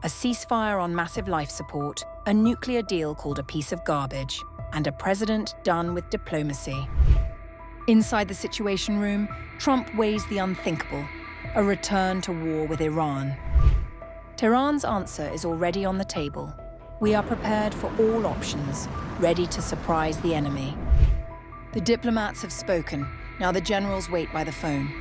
a ceasefire on massive life support, a nuclear deal called a piece of garbage, and a president done with diplomacy. Inside the Situation Room, Trump weighs the unthinkable, a return to war with Iran. Tehran's answer is already on the table. We are prepared for all options, ready to surprise the enemy. The diplomats have spoken. Now the generals wait by the phone.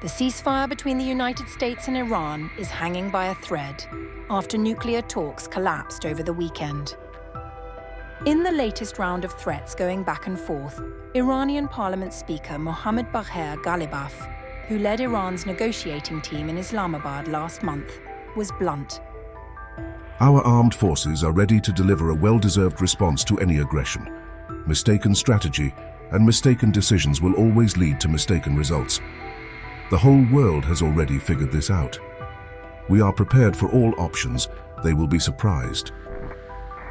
The ceasefire between the United States and Iran is hanging by a thread after nuclear talks collapsed over the weekend. In the latest round of threats going back and forth, Iranian Parliament Speaker Mohammad Bagher Ghalibaf, who led Iran's negotiating team in Islamabad last month, was blunt. Our armed forces are ready to deliver a well-deserved response to any aggression. Mistaken strategy and mistaken decisions will always lead to mistaken results. The whole world has already figured this out. We are prepared for all options. They will be surprised.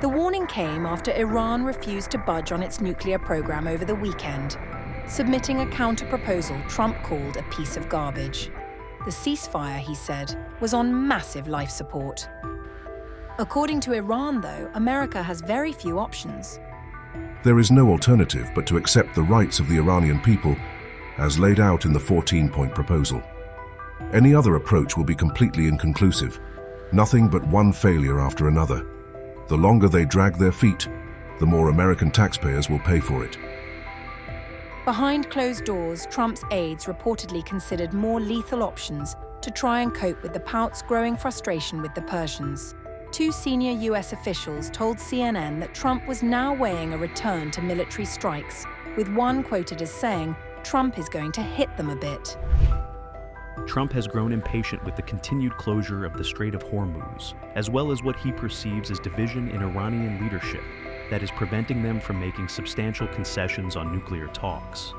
The warning came after Iran refused to budge on its nuclear program over the weekend, submitting a counter-proposal Trump called a piece of garbage. The ceasefire, he said, was on massive life support. According to Iran, though, America has very few options. There is no alternative but to accept the rights of the Iranian people as laid out in the 14-point proposal. Any other approach will be completely inconclusive, nothing but one failure after another. The longer they drag their feet, the more American taxpayers will pay for it. Behind closed doors, Trump's aides reportedly considered more lethal options to try and cope with the Pout's growing frustration with the Persians. Two senior US officials told CNN that Trump was now weighing a return to military strikes, with one quoted as saying, Trump is going to hit them a bit. Trump has grown impatient with the continued closure of the Strait of Hormuz, as well as what he perceives as division in Iranian leadership that is preventing them from making substantial concessions on nuclear talks.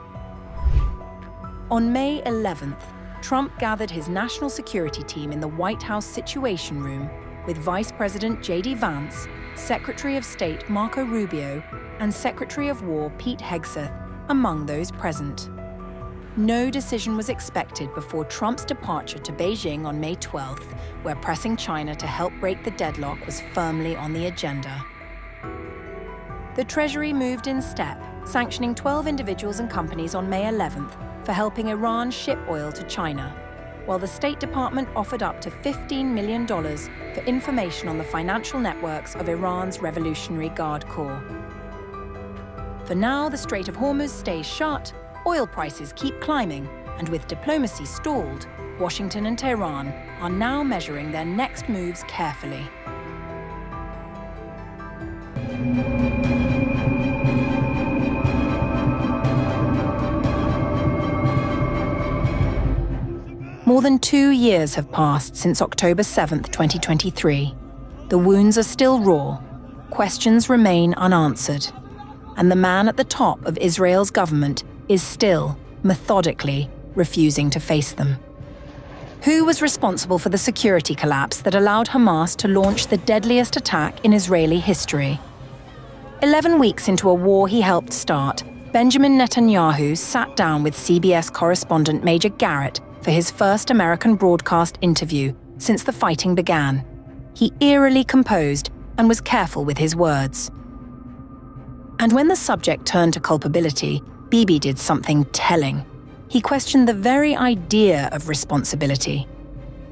On May 11th, Trump gathered his national security team in the White House Situation Room with Vice President J.D. Vance, Secretary of State Marco Rubio, and Secretary of War Pete Hegseth among those present. No decision was expected before Trump's departure to Beijing on May 12th, where pressing China to help break the deadlock was firmly on the agenda. The Treasury moved in step, sanctioning 12 individuals and companies on May 11th for helping Iran ship oil to China, while the State Department offered up to $15 million for information on the financial networks of Iran's Revolutionary Guard Corps. For now, the Strait of Hormuz stays shut, oil prices keep climbing, and with diplomacy stalled, Washington and Tehran are now measuring their next moves carefully. More than 2 years have passed since October 7th, 2023. The wounds are still raw, questions remain unanswered, and the man at the top of Israel's government is still, methodically, refusing to face them. Who was responsible for the security collapse that allowed Hamas to launch the deadliest attack in Israeli history? 11 weeks into a war he helped start, Benjamin Netanyahu sat down with CBS correspondent Major Garrett for his first American broadcast interview since the fighting began. He eerily composed and was careful with his words. And when the subject turned to culpability, Bibi did something telling. He questioned the very idea of responsibility.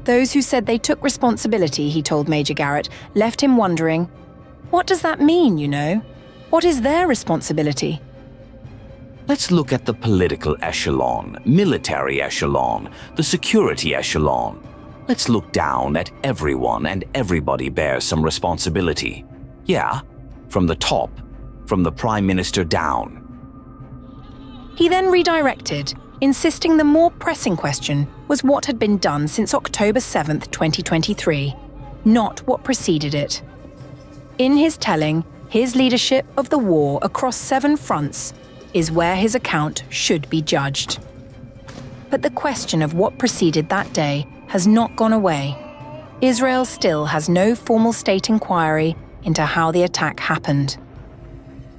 Those who said they took responsibility, he told Major Garrett, left him wondering, what does that mean, you know? What is their responsibility? Let's look at the political echelon, military echelon, the security echelon. Let's look down at everyone, and everybody bears some responsibility. Yeah, from the top, from the Prime Minister down. He then redirected, insisting the more pressing question was what had been done since October 7th, 2023, not what preceded it. In his telling, his leadership of the war across 7 fronts is where his account should be judged. But the question of what preceded that day has not gone away. Israel still has no formal state inquiry into how the attack happened.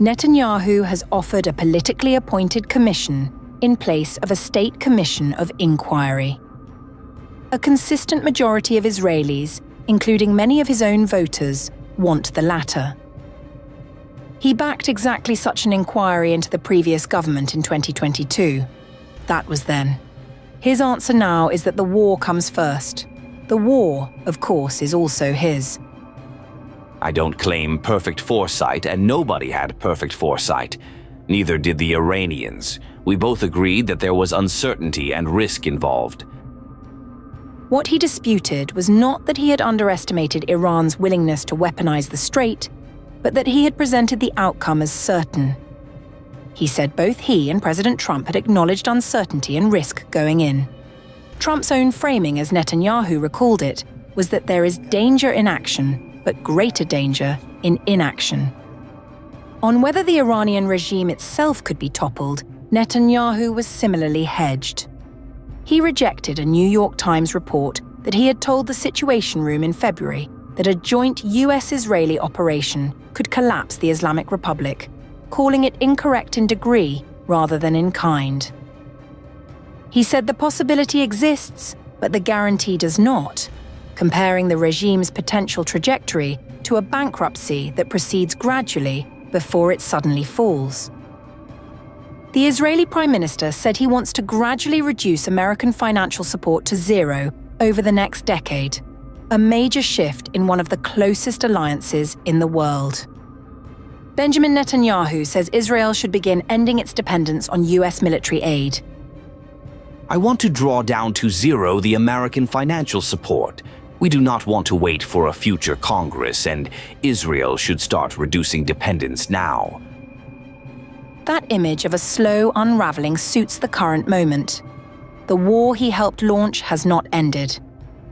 Netanyahu has offered a politically appointed commission in place of a state commission of inquiry. A consistent majority of Israelis, including many of his own voters, want the latter. He backed exactly such an inquiry into the previous government in 2022. That was then. His answer now is that the war comes first. The war, of course, is also his. I don't claim perfect foresight, and nobody had perfect foresight. Neither did the Iranians. We both agreed that there was uncertainty and risk involved. What he disputed was not that he had underestimated Iran's willingness to weaponize the Strait, but that he had presented the outcome as certain. He said both he and President Trump had acknowledged uncertainty and risk going in. Trump's own framing, as Netanyahu recalled it, was that there is danger in action, but greater danger in inaction. On whether the Iranian regime itself could be toppled, Netanyahu was similarly hedged. He rejected a New York Times report that he had told the Situation Room in February that a joint US-Israeli operation could collapse the Islamic Republic, calling it incorrect in degree rather than in kind. He said the possibility exists, but the guarantee does not, comparing the regime's potential trajectory to a bankruptcy that proceeds gradually before it suddenly falls. The Israeli Prime Minister said he wants to gradually reduce American financial support to zero over the next decade, a major shift in one of the closest alliances in the world. Benjamin Netanyahu says Israel should begin ending its dependence on US military aid. I want to draw down to zero the American financial support. We do not want to wait for a future Congress, and Israel should start reducing dependence now. That image of a slow unraveling suits the current moment. The war he helped launch has not ended.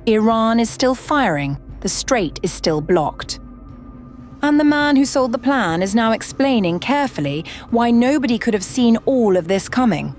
Iran is still firing, the Strait is still blocked. And the man who sold the plan is now explaining carefully why nobody could have seen all of this coming.